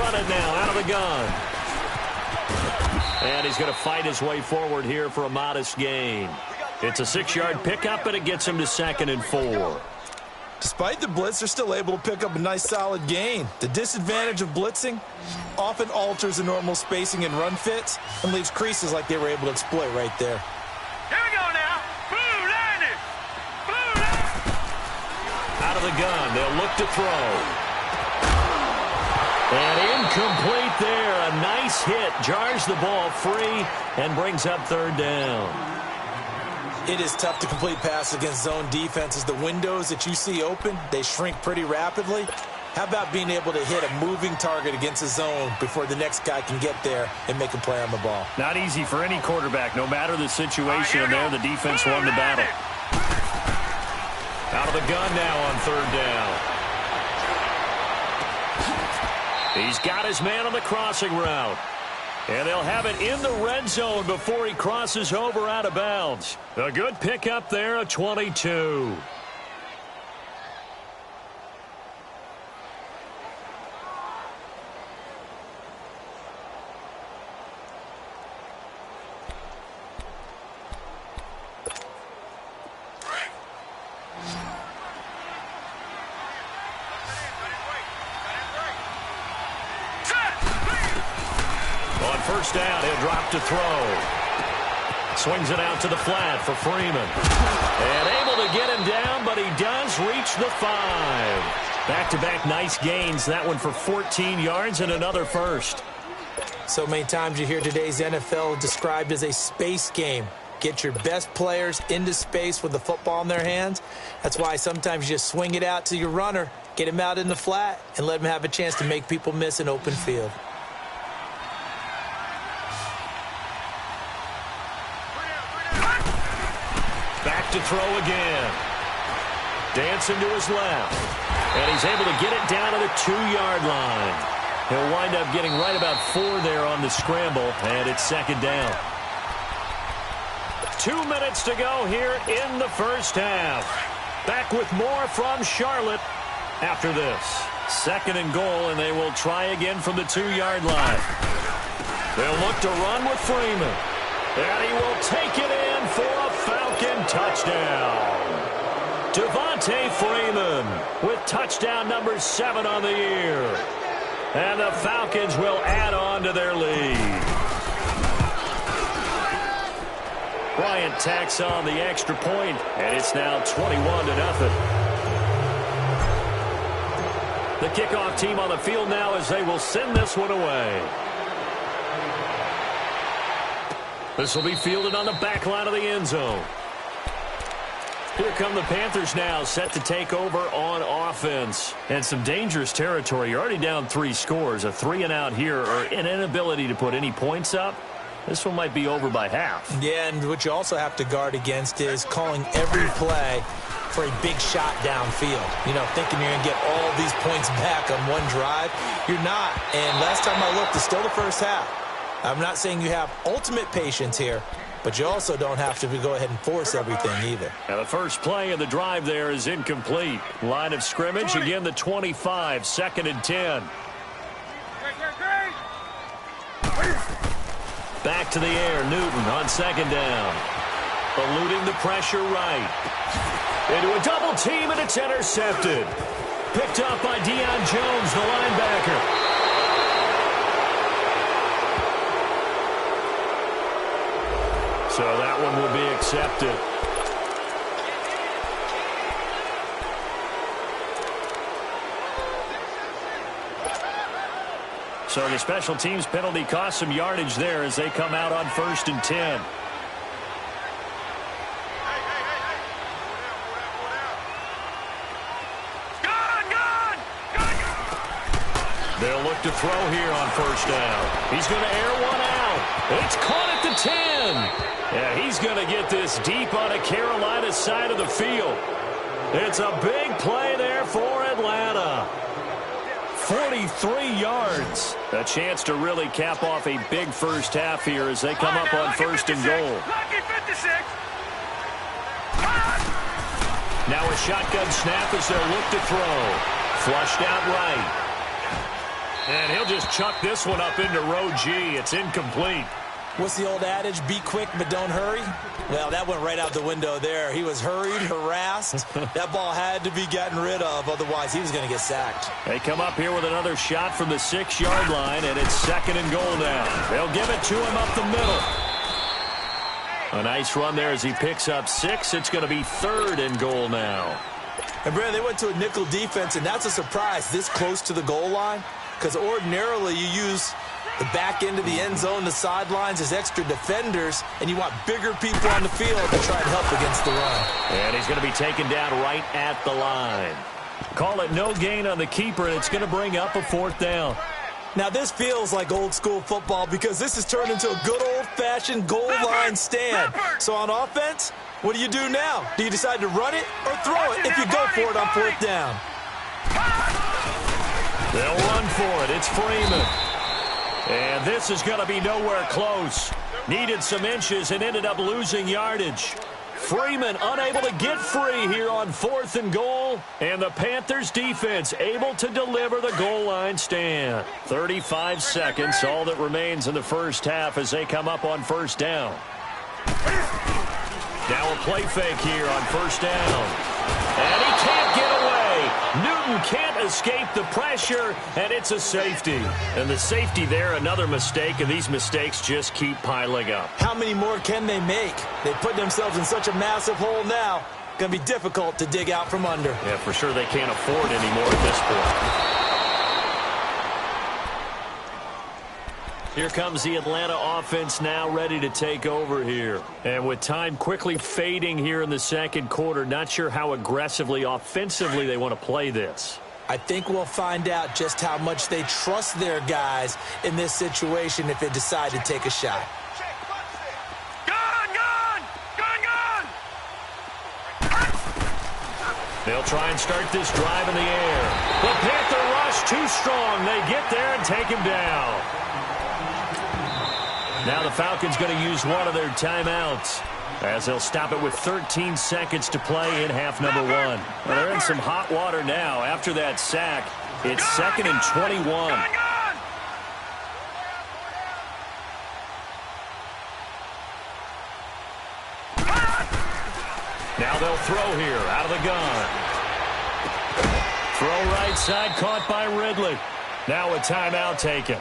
run it now out of the gun. And he's going to fight his way forward here for a modest gain. It's a 6-yard pickup, and it gets him to 2nd and 4. Despite the blitz, they're still able to pick up a nice solid gain. The disadvantage of blitzing often alters the normal spacing and run fits and leaves creases like they were able to exploit right there. Here we go now. Blue landed. Blue landed. Out of the gun, they'll look to throw. And incomplete there. A nice hit. Jars the ball free and brings up 3rd down. It is tough to complete passes against zone defenses. The windows that you see open, they shrink pretty rapidly. How about being able to hit a moving target against a zone before the next guy can get there and make a play on the ball? Not easy for any quarterback, no matter the situation. And there, the defense won the battle. Out of the gun now on 3rd down. He's got his man on the crossing route. And they'll have it in the red zone before he crosses over out of bounds. A good pickup there, a 22. First down, he'll drop to throw. Swings it out to the flat for Freeman. And able to get him down, but he does reach the 5. Back-to-back nice gains. That one for 14 yards and another first. So many times you hear today's NFL described as a space game. Get your best players into space with the football in their hands. That's why sometimes you just swing it out to your runner, get him out in the flat, and let him have a chance to make people miss an open field. To throw again. Dancing to his left. And he's able to get it down to the 2-yard line. He'll wind up getting right about 4 there on the scramble, and it's 2nd down. 2 minutes to go here in the first half. Back with more from Charlotte after this. 2nd and goal, and they will try again from the 2-yard line. They'll look to run with Freeman. And he will take it in for a Falcon touchdown. Devontae Freeman with touchdown number 7 on the year. And the Falcons will add on to their lead. Bryant tacks on the extra point, and it's now 21-0. The kickoff team on the field now as they will send this one away. This will be fielded on the back line of the end zone. Here come the Panthers now, set to take over on offense. And some dangerous territory. You're already down 3 scores. A 3-and-out here, or an inability to put any points up. This one might be over by half. Yeah, and what you also have to guard against is calling every play for a big shot downfield. You know, thinking you're going to get all these points back on one drive. You're not. And last time I looked, it's still the first half. I'm not saying you have ultimate patience here, but you also don't have to go ahead and force everything either. Now the first play of the drive there is incomplete. Line of scrimmage, again the 25, 2nd and 10. Back to the air, Newton on 2nd down. Eluding the pressure right. Into a double team, and it's intercepted. Picked up by Deion Jones, the linebacker. So that one will be accepted. So the special teams penalty cost some yardage there as they come out on 1st and 10. They'll look to throw here on 1st down. He's going to air one out. It's caught at the 10. Yeah, he's going to get this deep on a Carolina side of the field. It's a big play there for Atlanta. 43 yards. A chance to really cap off a big first half here as they come up on 1st and goal. Now a shotgun snap as they'll look to throw. Flushed out right. And he'll just chuck this one up into row G. It's incomplete. What's the old adage? Be quick, but don't hurry? Well, that went right out the window there. He was hurried, harassed. That ball had to be gotten rid of, otherwise he was going to get sacked. They come up here with another shot from the 6-yard line, and it's 2nd and goal now. They'll give it to him up the middle. A nice run there as he picks up 6. It's going to be 3rd and goal now. And, Brandon, they went to a nickel defense, and that's a surprise this close to the goal line, because ordinarily you use the back end of the end zone, the sidelines as extra defenders, and you want bigger people on the field to try and help against the run. And he's going to be taken down right at the line. Call it no gain on the keeper, and it's going to bring up a 4th down. Now, this feels like old-school football because this has turned into a good old-fashioned goal line stand. So on offense, what do you do now? Do you decide to run it or throw it if you go for it on 4th down? They'll run for it. It's Freeman. And this is going to be nowhere close. Needed some inches and ended up losing yardage. Freeman unable to get free here on 4th and goal. And the Panthers defense able to deliver the goal line stand. 35 seconds, all that remains in the first half as they come up on 1st down. Now a play fake here on 1st down. And he can't get away. Newton can't escape the pressure, and it's a safety. And the safety there, another mistake, and these mistakes just keep piling up. How many more can they make? They put themselves in such a massive hole now. Going to be difficult to dig out from under. Yeah, for sure they can't afford anymore at this point. Here comes the Atlanta offense now ready to take over here. And with time quickly fading here in the 2nd quarter, not sure how aggressively, offensively they want to play this. I think we'll find out just how much they trust their guys in this situation if they decide to take a shot. They'll try and start this drive in the air. The Panther rush too strong. They get there and take him down. Now the Falcons going to use one of their timeouts as they'll stop it with 13 seconds to play in half number 1. Well, they're in some hot water now. After that sack, it's 2nd and 21. Now they'll throw here out of the gun. Throw right side caught by Ridley. Now a timeout taken.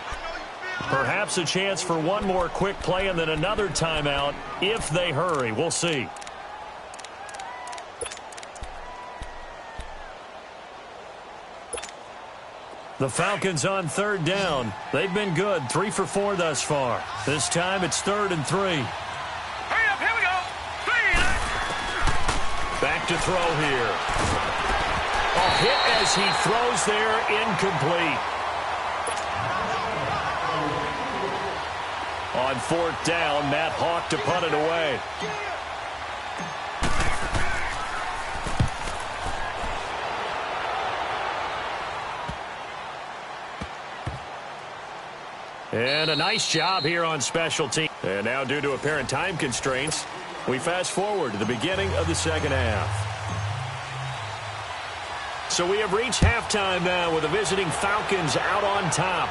Perhaps a chance for one more quick play and then another timeout if they hurry. We'll see. The Falcons on 3rd down. They've been good, 3 for 4 thus far. This time it's 3rd and 3. Hurry up, here we go. 3. Back to throw here. A hit as he throws there, incomplete. On 4th down, Matt Hawk to punt it away. And a nice job here on special teams. And now due to apparent time constraints, we fast forward to the beginning of the 2nd half. So we have reached halftime now with the visiting Falcons out on top.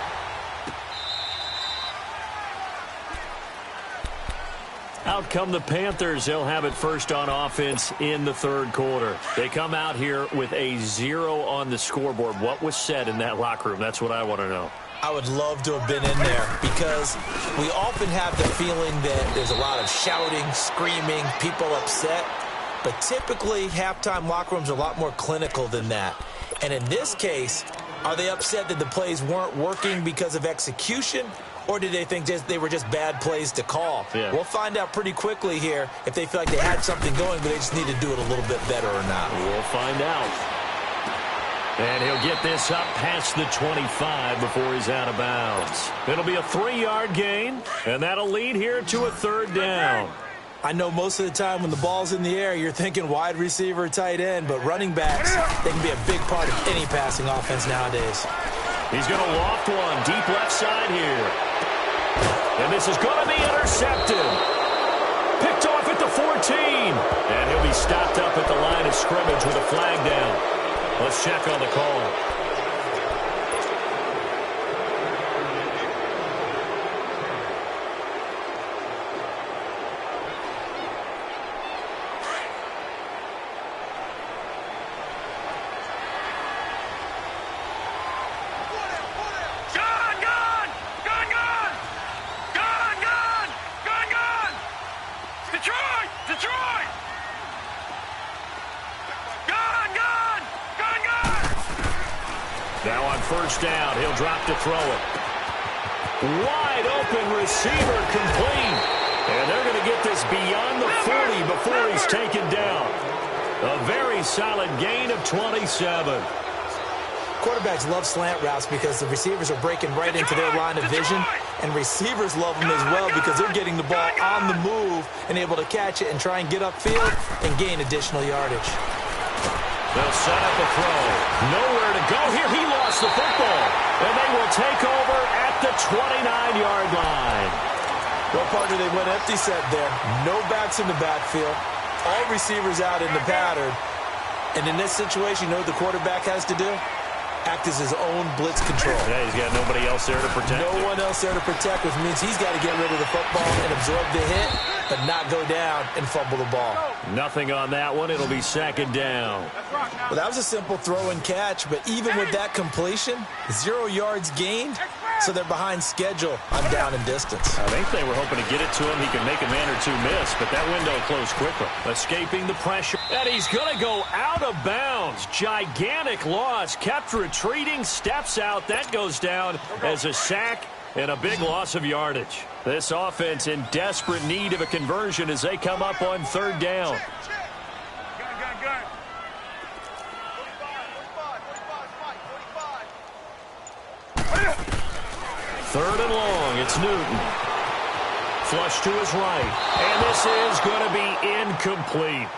Out come the Panthers. They'll have it first on offense in the 3rd quarter. They come out here with a 0 on the scoreboard. What was said in that locker room? That's what I want to know. I would love to have been in there because we often have the feeling that there's a lot of shouting, screaming, people upset. But typically, halftime locker rooms are a lot more clinical than that. And in this case, are they upset that the plays weren't working because of execution? Or did they think they were just bad plays to call? Yeah. We'll find out pretty quickly here if they feel like they had something going, but they just need to do it a little bit better or not. We'll find out. And he'll get this up past the 25 before he's out of bounds. It'll be a 3-yard gain, and that'll lead here to a 3rd down. I know most of the time when the ball's in the air, you're thinking wide receiver, tight end, but running backs, they can be a big part of any passing offense nowadays. He's going to loft one deep left side here. And this is going to be intercepted. Picked off at the 14. And he'll be stopped up at the line of scrimmage with a flag down. Let's check on the call. first down. He'll drop to throw it. Wide open receiver complete. And they're going to get this beyond the 40 before he's taken down. A very solid gain of 27. Quarterbacks love slant routes because the receivers are breaking right into their line of vision, and receivers love them as well because they're getting the ball on the move and able to catch it and try and get upfield and gain additional yardage. They'll set up a throw. Nowhere to go here. He lost the football, and they will take over at the 29-yard line. Well, partner, they went empty set there. No backs in the backfield. All receivers out in the pattern. And in this situation, you know what the quarterback has to do? Act as his own blitz control. Yeah, he's got nobody else there to protect. No one else there to protect, which means he's got to get rid of the football and absorb the hit, but not go down and fumble the ball. Nothing on that one. It'll be second down. Well, that was a simple throw and catch, but even with that completion, 0 yards gained, so they're behind schedule on down and distance. I think they were hoping to get it to him. He can make a man or two miss, but that window closed quickly. Escaping the pressure, and he's going to go out of bounds. Gigantic loss. Kept retreating, steps out. That goes down as a sack and a big loss of yardage. This offense in desperate need of a conversion as they come up on third down. Third and long, it's Newton. Flush to his right, and this is going to be incomplete.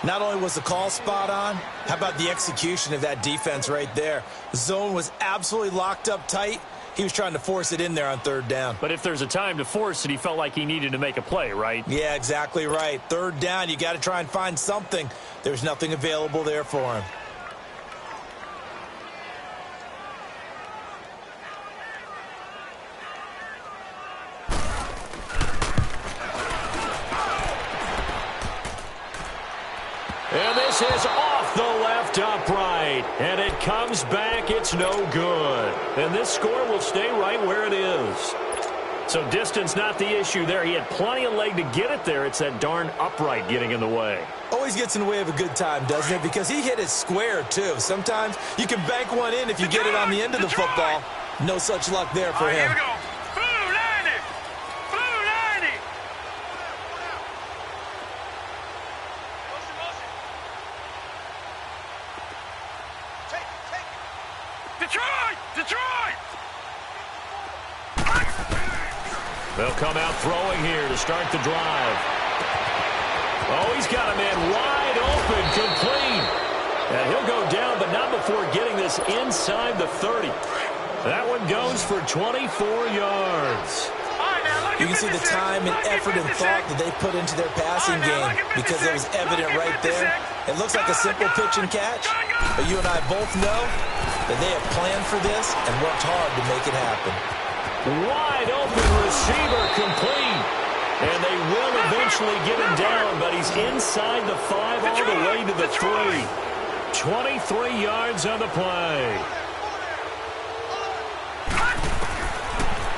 Not only was the call spot on, how about the execution of that defense right there? The zone was absolutely locked up tight. He was trying to force it in there on third down. But if there's a time to force it, he felt like he needed to make a play, right? Yeah, exactly right. Third down, you got to try and find something. There's nothing available there for him. And this is off the left upright. And it comes back. It's no good. And this score will stay right where it is. So distance not the issue there. He had plenty of leg to get it there. It's that darn upright getting in the way. Always gets in the way of a good time, doesn't it? Because he hit it square, too. Sometimes you can bank one in if you get it on the end of the football. No such luck there for him. Here we go. Blue 90. Blue 90. Detroit! Detroit! They'll come out throwing here to start the drive. Oh, he's got a man wide open, complete. And he'll go down, but not before getting this inside the 30. That one goes for 24 yards. You can see the time and effort and thought that they put into their passing game because it was evident right there. It looks like a simple pitch and catch, but you and I both know that they have planned for this and worked hard to make it happen. Wide open receiver complete. And they will eventually get him down, but he's inside the 5 all the way to the 3. 23 yards on the play.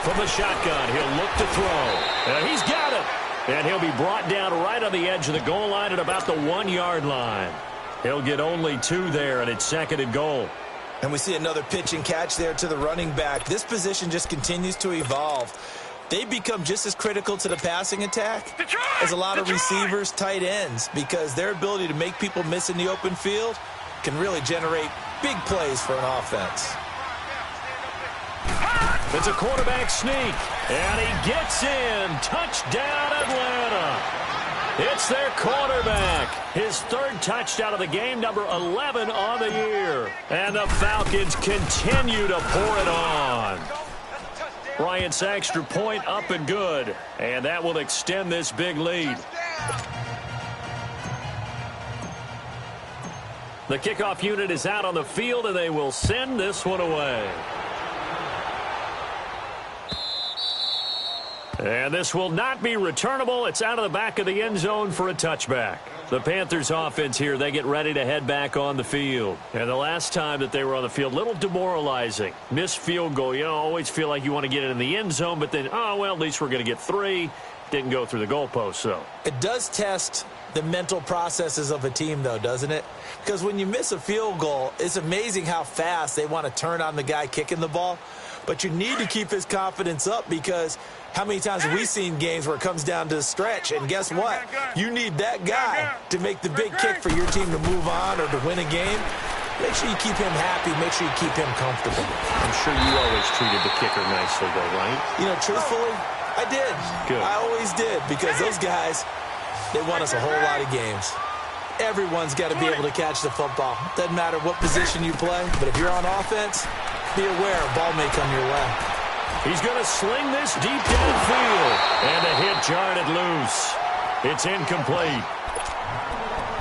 From the shotgun, he'll look to throw. And he's got it. And he'll be brought down right on the edge of the goal line at about the 1-yard line. He'll get only 2 there, and it's second and goal. And we see another pitch and catch there to the running back. This position just continues to evolve. They become just as critical to the passing attack as a lot of receivers, tight ends, because their ability to make people miss in the open field can really generate big plays for an offense. It's a quarterback sneak, and he gets in. Touchdown, Atlanta. It's their quarterback. His 3rd touchdown of the game, number 11 on the year. And the Falcons continue to pour it on. Bryant's extra point up and good. And that will extend this big lead. The kickoff unit is out on the field, and they will send this one away. And this will not be returnable. It's out of the back of the end zone for a touchback. The Panthers offense here, they get ready to head back on the field. And the last time that they were on the field, a little demoralizing. Missed field goal. You know, always feel like you want to get it in the end zone, but then, oh, well, at least we're going to get 3. Didn't go through the goalpost, so. It does test the mental processes of a team, though, doesn't it? Because when you miss a field goal, it's amazing how fast they want to turn on the guy kicking the ball. But you need to keep his confidence up, because how many times have we seen games where it comes down to the stretch, and guess what? You need that guy to make the big kick for your team to move on or to win a game. Make sure you keep him happy. Make sure you keep him comfortable. I'm sure you always treated the kicker nicely, though, right? You know, truthfully, I did. Good. I always did, because those guys, they won us a whole lot of games. Everyone's got to be able to catch the football. Doesn't matter what position you play, but if you're on offense, be aware a ball may come your way. He's going to sling this deep downfield, and a hit jarred it loose. It's incomplete.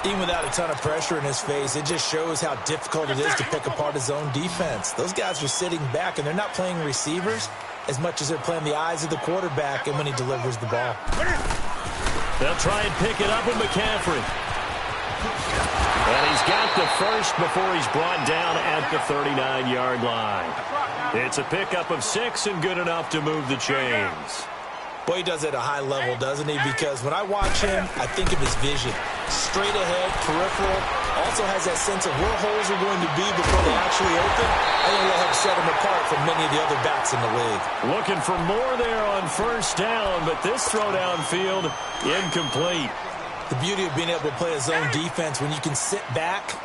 Even without a ton of pressure in his face, it just shows how difficult it is to pick apart his own defense. Those guys are sitting back, and they're not playing receivers as much as they're playing the eyes of the quarterback and when he delivers the ball. They'll try and pick it up with McCaffrey. And he's got the first before he's brought down at the 39-yard line. It's a pickup of 6 and good enough to move the chains. Boy, he does it at a high level, doesn't he? Because when I watch him, I think of his vision. Straight ahead, peripheral. Also has that sense of where holes are going to be before they actually open. I think that'll help set him apart from many of the other backs in the league. Looking for more there on first down, but this throw downfield, incomplete. The beauty of being able to play a zone defense, when you can sit back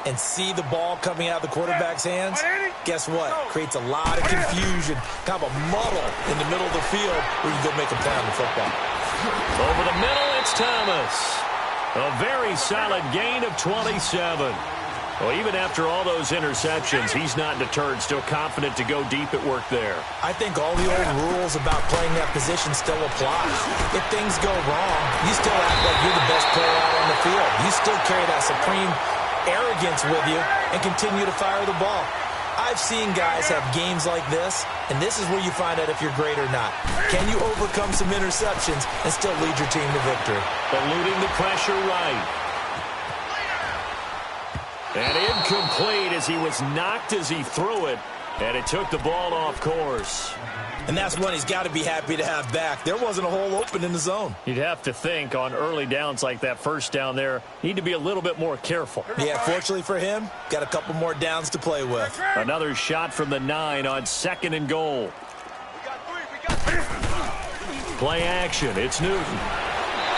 and see the ball coming out of the quarterback's hands, guess what? Creates a lot of confusion, kind of a muddle in the middle of the field where you go make a play on the football. Over the middle, it's Thomas. A very solid gain of 27. Well, even after all those interceptions, he's not deterred, still confident to go deep at work there. I think all the old rules about playing that position still apply. If things go wrong, you still act like you're the best player out on the field. You still carry that supreme arrogance with you and continue to fire the ball. I've seen guys have games like this, and this is where you find out if you're great or not. Can you overcome some interceptions and still lead your team to victory? Eluding the pressure right. And incomplete as he was knocked as he threw it, and it took the ball off course. And that's one he's got to be happy to have back. There wasn't a hole open in the zone. You'd have to think on early downs like that first down there, need to be a little bit more careful. Yeah, fortunately for him, got a couple more downs to play with. Another shot from the 9 on 2nd and goal. Play action, it's Newton.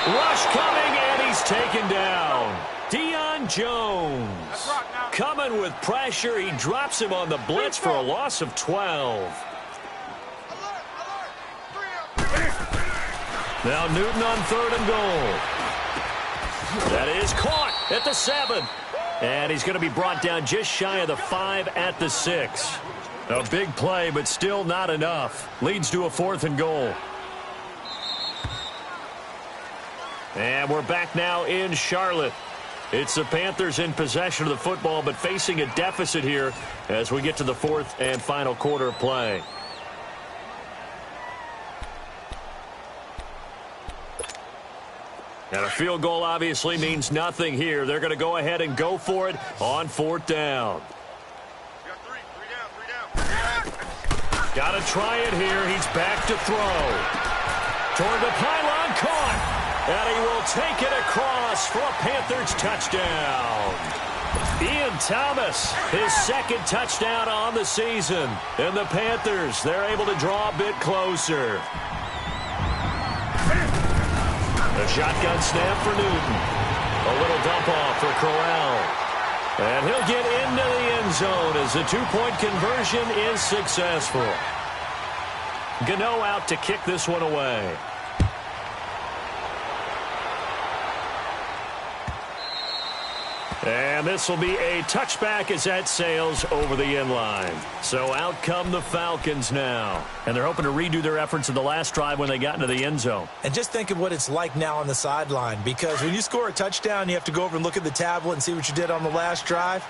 Rush coming, and he's taken down. Deion Jones coming with pressure. He drops him on the blitz for a loss of 12. Now Newton on 3rd and goal. That is caught at the 7. And he's going to be brought down just shy of the 5 at the 6. A big play, but still not enough. Leads to a 4th and goal. And we're back now in Charlotte. It's the Panthers in possession of the football, but facing a deficit here as we get to the 4th and final quarter of play. And a field goal obviously means nothing here. They're going to go ahead and go for it on 4th down. Got to try it here. He's back to throw. Toward the pylon, caught. And he will take it across for a Panthers touchdown. Ian Thomas, his 2nd touchdown on the season. And the Panthers, they're able to draw a bit closer. A shotgun snap for Newton. A little dump off for Crowell. And he'll get into the end zone as the 2-point conversion is successful. Gano out to kick this one away. And this will be a touchback as that sails over the end line. So out come the Falcons now. And they're hoping to redo their efforts in the last drive when they got into the end zone. And just think of what it's like now on the sideline, because when you score a touchdown, you have to go over and look at the tablet and see what you did on the last drive.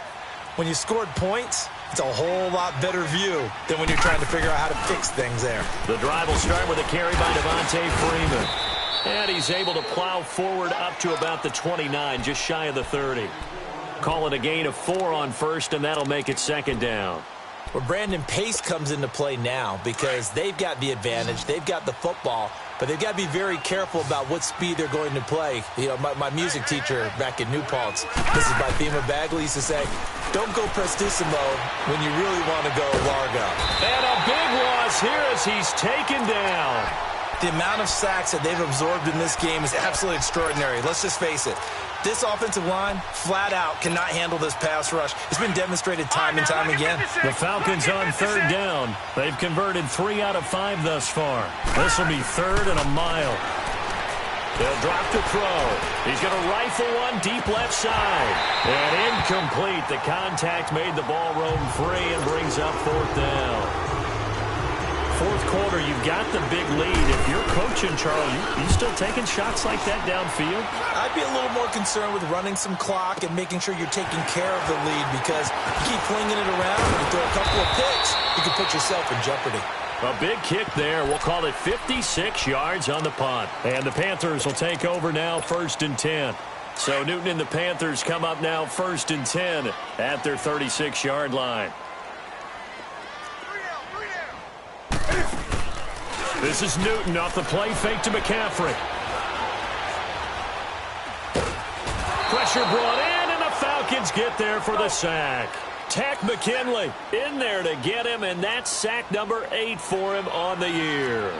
When you scored points, it's a whole lot better view than when you're trying to figure out how to fix things there. The drive will start with a carry by Devontae Freeman. And he's able to plow forward up to about the 29, just shy of the 30. Call it a gain of 4 on 1st, and that'll make it 2nd down. Well, Brandon, pace comes into play now because they've got the advantage. They've got the football. but they've got to be very careful about what speed they're going to play. You know, my music teacher back in New Paltz, this is by Thema Bagley, used to say, don't go prestissimo when you really want to go largo. And a big loss here as he's taken down. The amount of sacks that they've absorbed in this game is absolutely extraordinary. Let's just face it. This offensive line, flat out, cannot handle this pass rush. It's been demonstrated time and time again. The Falcons on third down. They've converted 3 out of 5 thus far. This will be 3rd and a mile. They'll drop to throw. He's going to rifle one deep left side. And incomplete. The contact made the ball roam free and brings up 4th down. 4th quarter, you've got the big lead. If you're coaching, Charles, you still taking shots like that downfield? I'd be a little more concerned with running some clock and making sure you're taking care of the lead, because you keep flinging it around and you throw a couple of picks, you can put yourself in jeopardy. A big kick there. We'll call it 56 yards on the punt. And the Panthers will take over now, 1st and 10. So Newton and the Panthers come up now 1st and 10 at their 36-yard line. This is Newton off the play fake to McCaffrey. Pressure brought in, and the Falcons get there for the sack. Tack McKinley in there to get him, and that's sack number 8 for him on the year.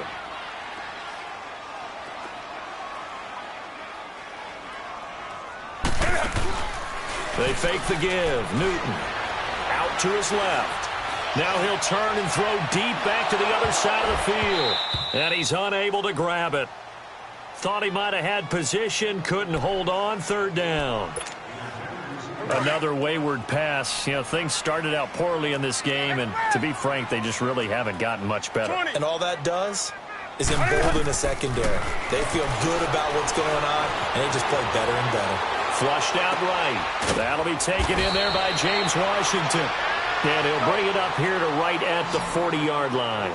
They fake the give. Newton out to his left. Now he'll turn and throw deep back to the other side of the field. And he's unable to grab it. Thought he might have had position, couldn't hold on, 3rd down. Another wayward pass. You know, things started out poorly in this game, and to be frank, they just really haven't gotten much better. And all that does is embolden the secondary. They feel good about what's going on, and they just play better and better. Flushed out right. That'll be taken in there by James Washington. And he'll bring it up here to right at the 40-yard line.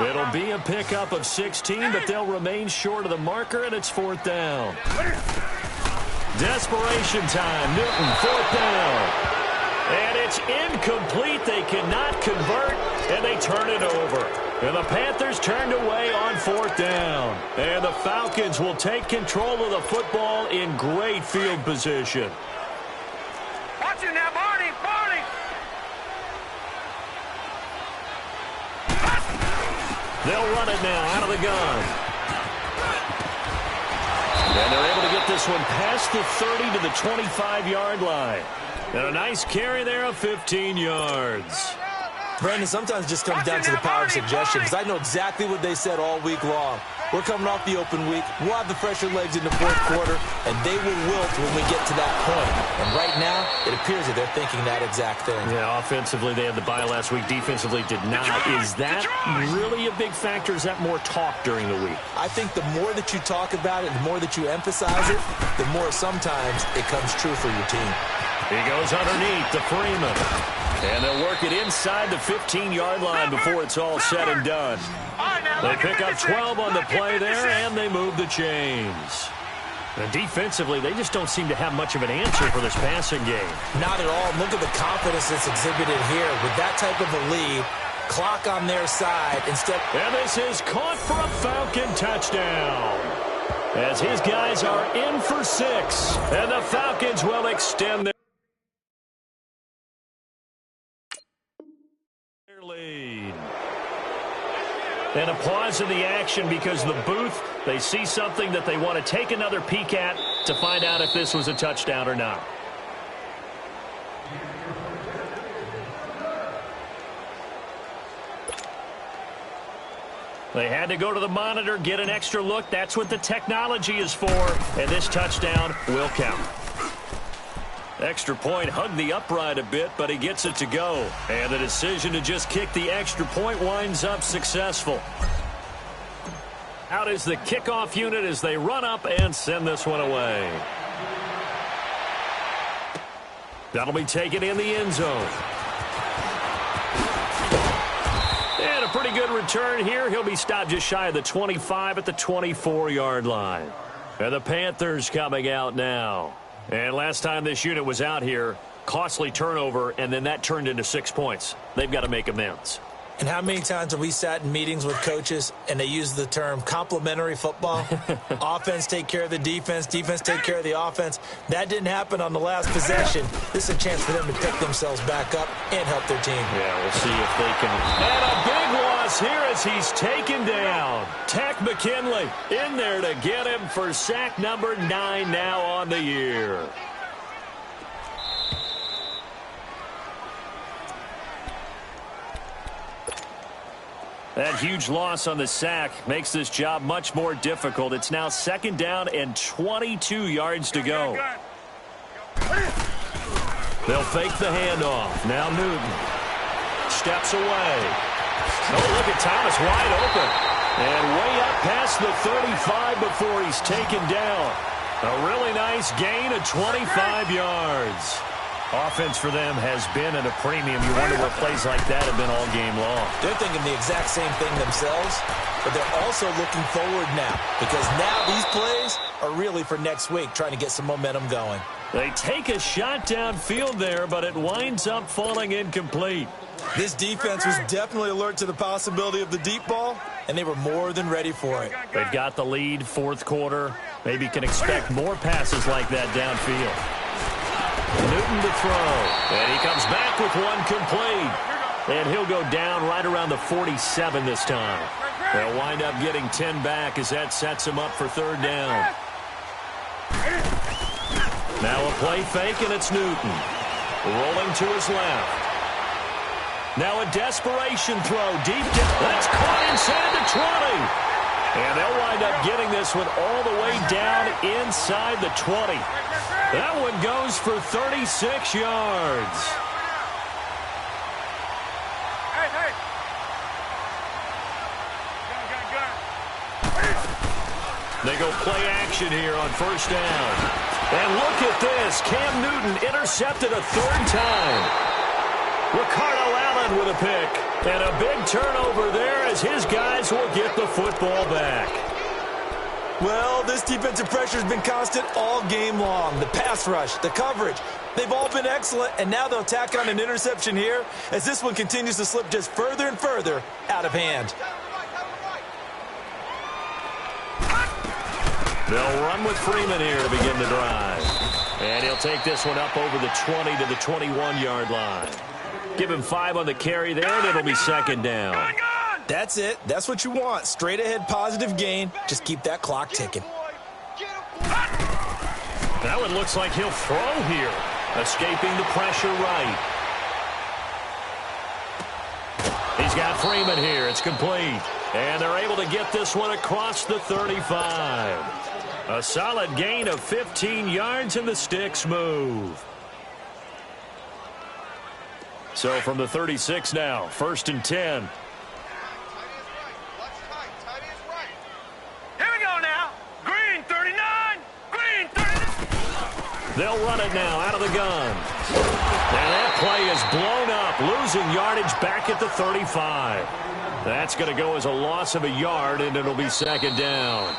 It'll be a pickup of 16, but they'll remain short of the marker, and it's 4th down. Desperation time. Newton, 4th down. And it's incomplete. They cannot convert, and they turn it over. And the Panthers turned away on 4th down. And the Falcons will take control of the football in great field position. Watch it now, Barney. They'll run it now out of the gun. And they're able to get this one past the 30 to the 25-yard line. And a nice carry there of 15 yards. Brandon, sometimes it just comes down to the power of suggestion, because I know exactly what they said all week long. We're coming off the open week. We'll have the fresher legs in the 4th quarter, and they will wilt when we get to that point. And right now, it appears that they're thinking that exact thing. Yeah, offensively, they had the bye last week. Defensively, did not. Is that really a big factor? Is that more talk during the week? I think the more that you talk about it, the more that you emphasize it, the more sometimes it comes true for your team. He goes underneath to Freeman. And they'll work it inside the 15-yard line before it's all said and done. They pick up 12 on the play there, and they move the chains. And defensively, they just don't seem to have much of an answer for this passing game. Not at all. Look at the confidence that's exhibited here. With that type of a lead, clock on their side instead. And this is caught for a Falcon touchdown. As his guys are in for 6. And the Falcons will extend their lead. And a pause in the action because the booth, they see something that they want to take another peek at to find out if this was a touchdown or not. They had to go to the monitor, get an extra look. That's what the technology is for. And this touchdown will count. Extra point hugged the upright a bit, but he gets it to go. And the decision to just kick the extra point winds up successful. Out is the kickoff unit as they run up and send this one away. That'll be taken in the end zone. And a pretty good return here. He'll be stopped just shy of the 25 at the 24-yard line. And the Panthers coming out now. And last time this unit was out here, costly turnover, and then that turned into 6 points. They've got to make amends. And how many times have we sat in meetings with coaches and they use the term complementary football? Offense take care of the defense, defense take care of the offense. That didn't happen on the last possession. This is a chance for them to pick themselves back up and help their team. Yeah, we'll see if they can. And a big loss here as he's taken down. Tech McKinley in there to get him for sack number 9 now on the year. That huge loss on the sack makes this job much more difficult. It's now 2nd down and 22 yards to go. They'll fake the handoff. Now Newton steps away. Oh, look at Thomas wide open. And way up past the 35 before he's taken down. A really nice gain of 25 yards. Offense for them has been at a premium. You wonder what plays like that have been all game long. They're thinking the exact same thing themselves, but they're also looking forward now because now these plays are really for next week, trying to get some momentum going. They take a shot downfield there, but it winds up falling incomplete. This defense was definitely alert to the possibility of the deep ball, and they were more than ready for it. They've got the lead, 4th quarter. Maybe can expect more passes like that downfield. Newton to throw, and he comes back with one complete. And he'll go down right around the 47 this time. They'll wind up getting 10 back as that sets him up for 3rd down. Now a play fake, and it's Newton. Rolling to his left. Now a desperation throw deep. That's caught inside the 20. And they'll wind up getting this one all the way down inside the 20. That one goes for 36 yards. Hey. They go play action here on 1st down. And look at this. Cam Newton intercepted a 3rd time. Ricardo Allen with a pick. And a big turnover there as his guys will get the football back. Well, this defensive pressure has been constant all game long. The pass rush, the coverage, they've all been excellent, and now they'll tack on an interception here as this one continues to slip just further and further out of hand. They'll run with Freeman here to begin the drive. And he'll take this one up over the 20 to the 21-yard line. Give him 5 on the carry there, and it'll be 2nd down. That's it. That's what you want. Straight ahead, positive gain. Just keep that clock ticking. That one looks like he'll throw here. Escaping the pressure right. He's got Freeman here. It's complete. And they're able to get this one across the 35. A solid gain of 15 yards, and the sticks move. So from the 36 now, 1st and 10. Here we go now. Green 39. Green 39. They'll run it now out of the gun. And that play is blown up, losing yardage back at the 35. That's going to go as a loss of a yard, and it'll be 2nd down.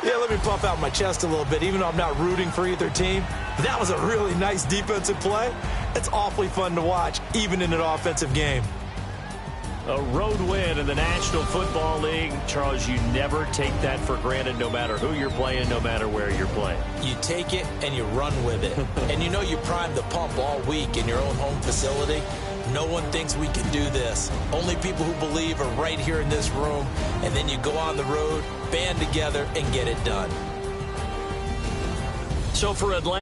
Yeah, let me puff out my chest a little bit, even though I'm not rooting for either team. That was a really nice defensive play. It's awfully fun to watch, even in an offensive game. A road win in the National Football League. Charles, you never take that for granted, no matter who you're playing, no matter where you're playing. You take it and you run with it. And you know you primed the pump all week in your own home facility. No one thinks we can do this. Only people who believe are right here in this room. And then you go on the road, band together, and get it done. So for Atlanta.